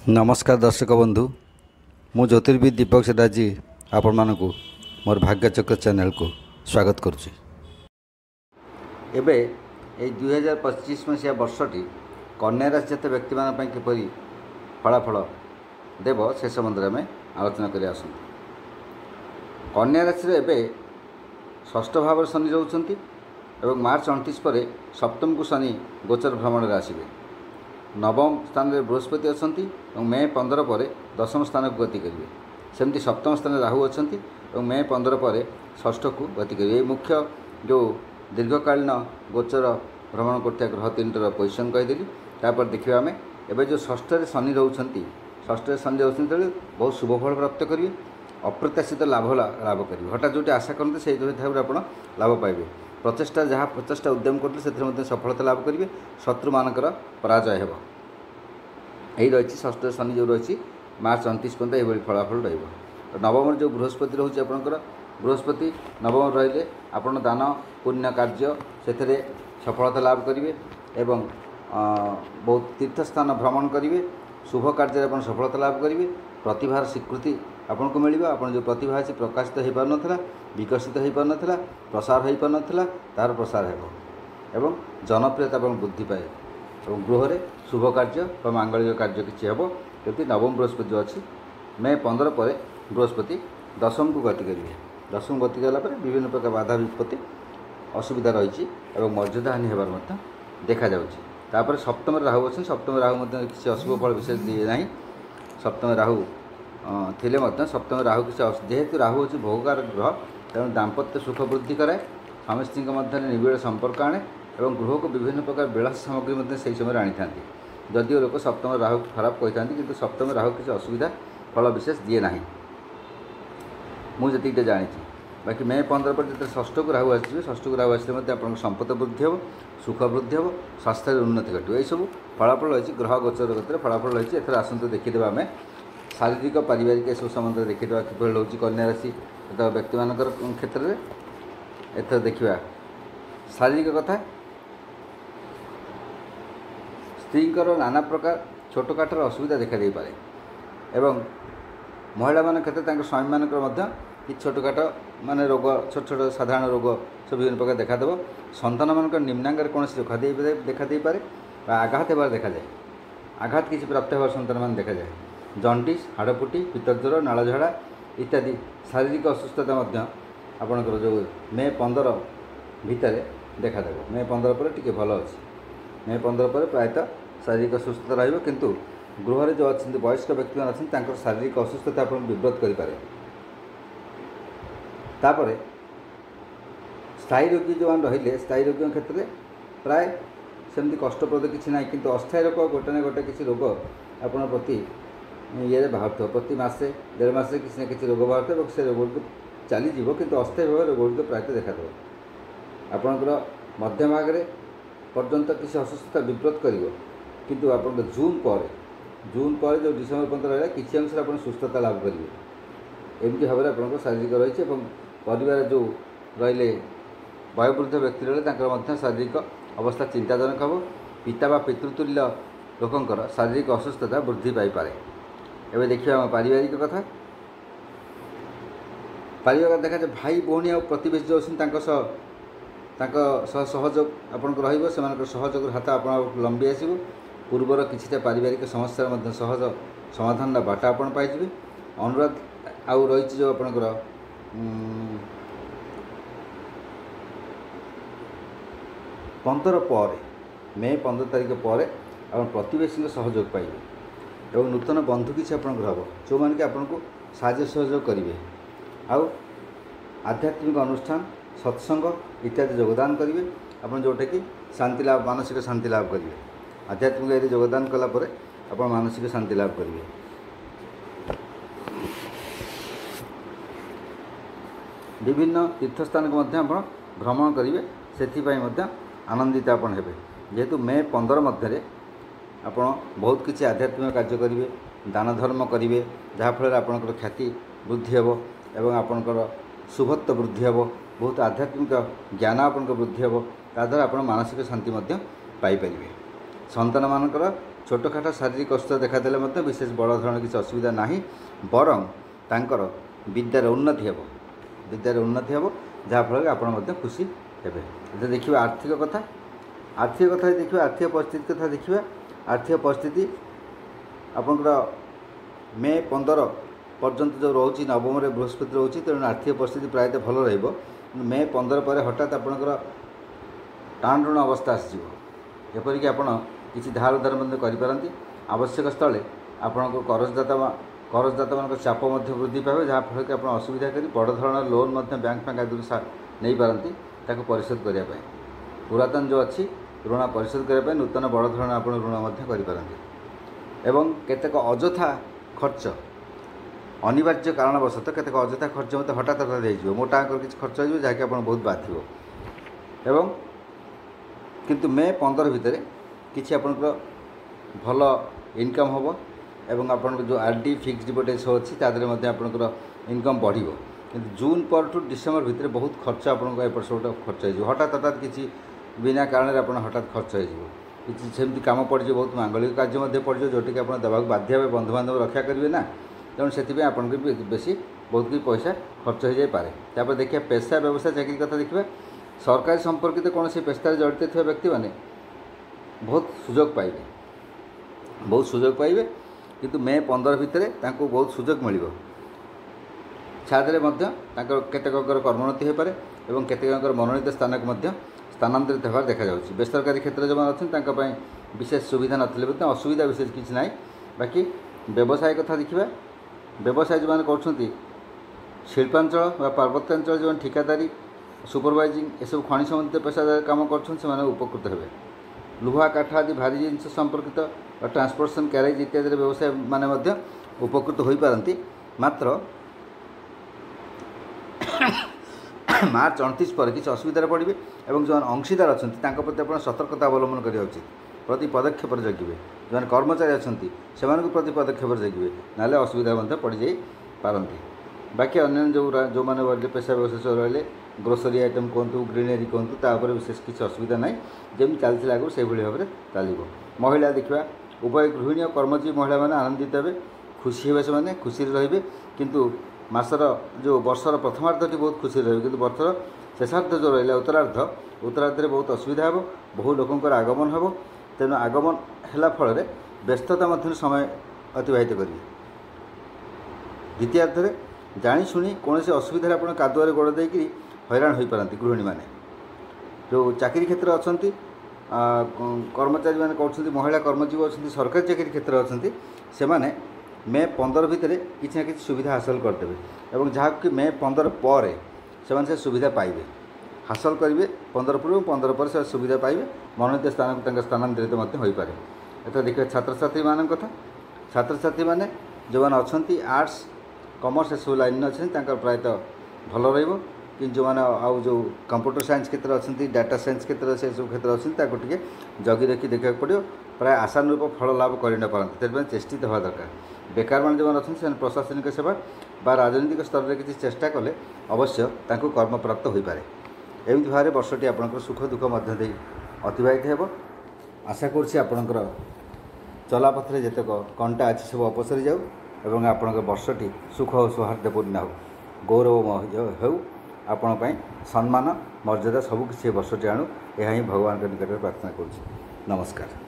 नमस्कार दर्शक बंधु मु ज्योतिर्विद दीपक सेठाजी आपण मानक मोर भाग्यचक्र चैनल को स्वागत करुच्ची। एबे ए 2025 मसीहा वर्षटी कन्या राशि जात व्यक्ति मान किपरि फलाफल देव से संबंध में आलोचना कर आसत। कन्या राशि एबे षष्ठ भाव शनि रोचंती एवं मार्च 29 पर सप्तम को शनि गोचर भ्रमण आसवे। नवम स्थान में बृहस्पति अच्छा और मे 15 पर दशम स्थान को गति करेंगे। सेमती सप्तम स्थान राहु अच्छा और मे 15 पर षष्ठ को गति करेंगे। मुख्य जो दीर्घकालीन गोचर भ्रमण करता ग्रह तीन पोजिशन कहीदेली। तापर देखा आम एवं जो षष्ठ शनि रोच षष्ठ शनि रोच बहुत शुभफल प्राप्त करेंगे। अप्रत्याशित लाभ करेंगे। हठात जो आशा करते से आप लाभ पाइबे। प्रचेषा जहाँ प्रचेषा उद्यम करते से सफलता लाभ करेंगे। शत्रु मानकर पराजय हो यही रही। षष्ठ शनि जो रही मार्च 29 पर्यंत यही फलाफल नवम जो बृहस्पति रोचे आपंकर बृहस्पति नवम रहिले आपण दान पुण्य कार्य से सफलता लाभ करेंगे एवं बहुत तीर्थस्थान भ्रमण करेंगे। शुभ कार्य आप सफलता लाभ करेंगे। प्रतिभार स्वीकृति आपन को मिल आप जो प्रतिभा अच्छी प्रकाशित हो पार ना विकसित हो पार ना प्रसार हो पार ना तार प्रसार हो एवं जनप्रियता वृद्धि पाए और गृह में शुभ कार्य और मांगलिक कार्य किसी हे क्योंकि नवम बृहस्पति जो अच्छी मे 15 पर बृहस्पति दशम को गति करेंगे। दशम गति कला विभिन्न प्रकार बाधा विपत्ति असुविधा रही मर्यादा हानि होबार देखा जापर। सप्तम राहु अच्छे सप्तम राहु किसी अशुभ फल विशेष दिए ना। सप्तम राहु थिले सप्तम राहु किसी जेहेतु राहु हूँ भोगार ग्रह तेणु दाम्पत्य सुख वृद्धि कराए। स्वामी मध्य निबिड़ संपर्क आने और गृह को विभिन्न प्रकार विलास सामग्री से समय आनी था। जदिव लोक सप्तम राहु खराब कही था कि सप्तम राहु किसी असुविधा फल विशेष दिए ना मुझे जानी। बाकी मे 15 पर जो षष्ठ को राहु आसवे षष्ठ को राहु आसले आप संपद वृद्धि हो सुख वृद्धि हो स्वास्थ्य उन्नति घटे। यही सब फलाफल रही ग्रह गोचर गति फलाफल रही। एथर आसतु देखीदे आम शारीरिक पारिवारिक सब संबंध देखीदे किभଳି रोचे कन्या राशि व्यक्ति मान क्षेत्र में। एथर देखा शारीरिक कथा स्त्रीकर नाना प्रकार छोटकाटर असुविधा देखा दे पारे एवं महिला मान क्षेत्र स्वामी मानक कि छोटकाट माने रोग छोट छोट साधारण रोग सब विभिन्न प्रकार देखादेव। सन्तान मान निम्नांग कौन देखा दे पारे आघात होबार देखा जाए। आघात किसी प्राप्त होबार सन्तान मान देखा जाए। जंडिस हाड़फुटी पित्तज्वर नालझाड़ा इत्यादि शारीरिक असुस्थता आपणकर जो मे 15 भितर देखादेव। मे 15 पर टी भल अच्छे। मे 15 पर प्रायतः शारीरिक असुस्थता रही किंतु गृह जो अच्छे वयस्क व्यक्ति अच्छे शारीरिक असुस्थता आप विव्रत करें। तापर स्थायी रोगी जो रही स्थायी रोगी क्षेत्र में प्राय सेमती कष्टप्रद किसी ना कि अस्थायी रोग गोटे ना गोटे किसी रोग आपण प्रति ये बाहर प्रति मसे 1.5 मास किसी ना कि रोग बाहर से रोग को चलीज कि अस्थायी भाव रोग गुड़िक प्रायतः देखा आपणकर मध्य भाग में पर्यंत किसी असुस्थता विव्रत किंतु आप जून पर जो डिसेम्बर पर्यंत रहा किसी अंश आप सुस्थता लाभ करेंगे। एमती भाव में आप शारीरिक रही परिवार जो रही वयोवृद्ध व्यक्ति रही शारीरिक अवस्था चिंताजनक हम। पिता व पितृतुल्य लोकंकर शारीरिक असुस्थता वृद्धि पाइपे। एवं देखिए पारिवारिक कथा पारिवारिक देखा जाए भाई भौणी आ प्रतिवेश जो सहयोग आपन रही सहयोग हाथ आप लंबी आसो। पूर्वर किसी पारिवारिक समस्या सहज समाधान बाट आप पाइबे। अनुराध आउ रही जो आपणकर मे 15 तारीख पर आप प्रतिवेशी सहयोग पाइबे और नूतन बंधु किसी आप हम जो मैंने कि आपन को साहाय्य सहयोग करेंगे। आउ आध्यात्मिक अनुष्ठान सत्संग इत्यादि योगदान करेंगे आप जोटा कि शांति लाभ मानसिक शांति लाभ करेंगे। आध्यात्मिक योगदान कलापर आप मानसिक शांति लाभ करेंगे। विभिन्न तीर्थस्थान को भ्रमण करेंगे से आनंदित आप जेहेतु मे 15 मध्य आप बहुत किसी आध्यात्मिक कार्य करेंगे दान धर्म करेंगे जहाँफल आपंकर ख्याति वृद्धि हो एवं आपंकर शुभत्व वृद्धि हो बहुत आध्यात्मिक ज्ञान आपन वृद्धि हो ताद्वारा आप मानसिक शांति पाइपर। सन्तान मानकर छोटखाट शारीरिक कष्ट देखादेले विशेष बड़ धरण किसी असुविधा ना बरं तांकर विद्यार उन्नति हेब विद्यार उन्नति हेब जहाँफल आप खुशी हेबे। देखिए आर्थिक कथा देखिए आर्थिक परिस्थिति कथा देखिए आर्थिक परिस्थिति आपंकर मे 15 पर्यंत जो रोचे नवम बृहस्पति रोचे तेणु आर्थिक परिस्थिति प्रायतः भल रहिबो। मे 15 पर हठात आपंकर टाण ऋण अवस्था आसपर एपरिक आप किसी धार उधार करें आवश्यक स्थले आपंक करजदाता मान चाप वृद्धि पाए जहाँफल कि आप असुविधा कर बड़ धरण लोन बैंक फैंक आदि नहीं पारती परिशोध करने पुरातन जो अच्छी ऋण परिशोध करने नूतन बड़ धरण आप ऋण करें एवं केतेक अजथा खर्च अनिवार्य कारणवशतः केतेक अजथा खर्च मत हठात हो मोटा आकर किसी खर्च हो जहाँकि आप बहुत बाधिव एवं किंतु मे 15 भितर किसी आपंकर भल इनकम हम एवं आपन जो आरडी फिक्स डिपोजिट सब अच्छी तादेह आपंकर इनकम बढ़ कि जून पर टू डिसेम्बर भितर बहुत खर्च आपको एपट सब खर्च हो हठात किसी बिना कारण आप हठात खर्च हो किसी सेमती कम पड़ बहुत मांगलिक कार्य पड़ जोटि आप देवाक बाध्य हे बंधुबांधव रक्षा करेंगे ना तेणु से आपन बेसी बहुत किसी पैसा खर्च हो जाए। देखिए पेशा व्यवसाय चाकरी कथा देखिए सरकारी संपर्कित कौन से पेशार जड़ित थे व्यक्ति मैंने बहुत सुजोग पाइबे किंतु मे 15 भितर बहुत सुजोग मिल छादे केतकर कर्मोन्नति हो पारे और केतकर मनोनीत स्थान को स्थानांतरित होवार देखा जाउछि। बेसरकारी क्षेत्र जो अच्छे विशेष सुविधा नथिले असुविधा विशेष किसी ना बाकी व्यवसाय कथा देखा व्यवसाय जो मैंने शिल्पांचल पार्वत्यांचल जो ठिकादारी सुपरवाइजिंग ये सब खनि संबंधित पेशादार काम कर उपकृत हे। लुहा काठ आदि भारी जिनस संपर्कित ट्रांसपोर्टेशन कैरेज इत्यादि व्यवसाय माने उपकृत हो पारती मात्र मार्च 29 पर किसी असुविधा पड़े और जो अंशीदार अच्छा प्रति आप सतर्कता अवलम्बन करने उचित प्रति पदक्षेप जगिए जो कर्मचारी अच्छा से प्रति पदक्षेप जगिए ना असुविधा पड़ जाई पारती। बाकी अन्य जो मैंने पेशा व्यवसाय रही ग्रोसरी आइटम कहतु ग्रीनरी कहतु तापर विशेष किसी असुविधा ना जमी चलती आगु से भाव में चलो। महिला देखा उभय गृहिणी और कर्मजीवी महिला मैंने आनंदित हे खुशी हे से खुशी रे किंतु मासर जो वर्षर प्रथमार्धटी बहुत खुशी रही कि वर्षर शेषार्ध जो रहा उत्तरार्ध बहुत असुविधा हे बहु लोकंर आगमन हे तेणु आगमन है फल व्यस्तता मध्य समय अतिबाहित करेंगे। द्वितीयार्धे जाशुणी कौन से असुविधा आप कादुआरे गोड़ देकर हैरान हो पारती गृहिणी मैंने जो चाकरी क्षेत्र अच्छा कर्मचारी मैंने कौन महिला कर्मजीवी अच्छा सरकारी चाकरी क्षेत्र अच्छा से मे 15 भितर किसी ना किसी सुविधा हासिल करदे और जहाँकि मे 15 पर से सुविधा पाइबे हासिल करेंगे 15 पूर्व 15 पर से सुविधा पाइबे मनोनीत स्थान को स्थानांतरित हो पाए। एथर देखिए छात्र छात्री मान कथा छात्र छात्री मैंने जो मैंने अच्छा आर्ट्स कमर्स सब लाइन अच्छे प्रायतः भल रही कि जो मैंने आउ जो कंप्यूटर साइंस क्षेत्र अच्छा डाटा साइंस क्षेत्र से सब क्षेत्र अच्छे जगी रखी देखा पड़ो प्राय आशानुरूप फल लाभ कर न पारती से चेष्टित हवा दरकार। बेकार मान जो अच्छे प्रशासनिक सेवा बा राजनीतिक स्तर में किसी चेष्टा कले अवश्य कर्म प्राप्त हो पाए। एमती भाव में वर्षटी आपंकर सुख दुख मध्य अतिबाहित हो आशा करपणकर चलापथरे जितक कंटा अच्छी सब अपसरी जाऊ और आपण वर्षटी सुख और सौहार्दपूर्ण हो गौरवमय हो आपण सम्मान मर्यादा सबकिछि वर्षटी आणु यह ही भगवान के निकट प्रार्थना करुँ। नमस्कार।